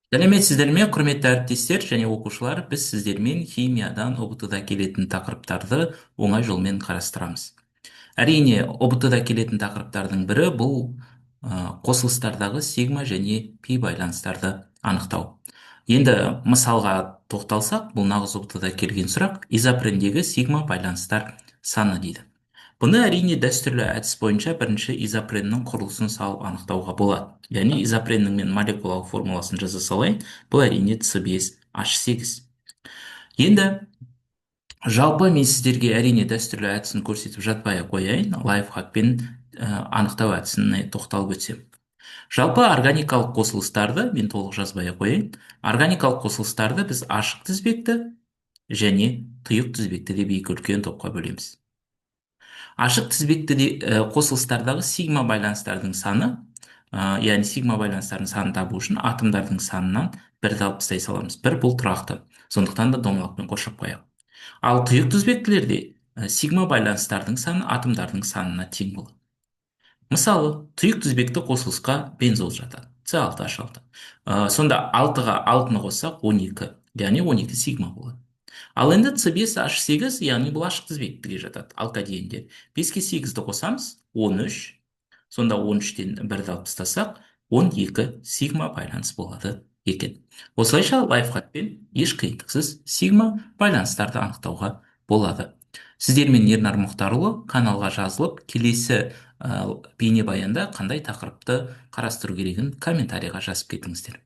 Сәлеметсіздер ме, құрметті әріптестер және оқушылар, біз сіздермен химиядан ұбт-да келетін тақырыптарды оңай жолмен қарастырамыз. Әрине, ұбт-да келетін тақырыптардың бірі бұл қосылыстардағы сигма және пи байланыстарды анықтау. Енді мысалға тоқталсақ, бұл нағыз ұбт-да келген сұрақ: изопрендегі сигма байланыстар саны дейді. Бұны әрине дәстүрлі әдіс бойынша бірінші изопреннің құрылысын салып анықтауға болады. Яғни изопреннің мен молекулалық формуласын жаза салайын. Бұл әрине С5H8. Енді жалпы мен сіздерге әрине дәстүрлі әдісін көрсетіп жатпай ақ қояйын, лайфхакпен анықтау әдісіне тоқталып өтсем. Жалпы органикалық қосылыстарды мен толық жазбай ақ қояйын. Органикалық қосылыстарды біз ашық тізбекті және тұйық тізбекті деп екі үлкен топқа бөлеміз. Ашық тізбекті қосылыстардағы сигма байланыстардың саны, яғни сигма байланыстардың санын табу үшін атомдардың санынан бірді алып тастай саламыз. Бір бұл тұрақты, сондықтан да домалақпен қоршап қоямыз. Ал тұйық тізбектілерде сигма байланыстардың саны атомдардың санына тең болады. Мысалы, тұйық тізбекті қосылысқа бензол жатады, С6H6. Сонда 6-ға 6-ны қоссақ 12, яғни 12 сигма болады. Ал енді С5H8, яғни бұл ашық тізбектіге жатады, алкадиендер. 5-ке 8-ді қосамыз, 13. Сонда 13-тен 1-ді алып тастасақ, 12 сигма байланыс болады екен. Осылайша лайфхакпен еш қиындықсыз сигма байланыстарды анықтауға болады. Сіздермен Ернар Мұхтарұлы, каналға жазылып, келесі бейнебаянда қандай тақырыпты қарастыру керегін комментарийға жазып кетіңіздер.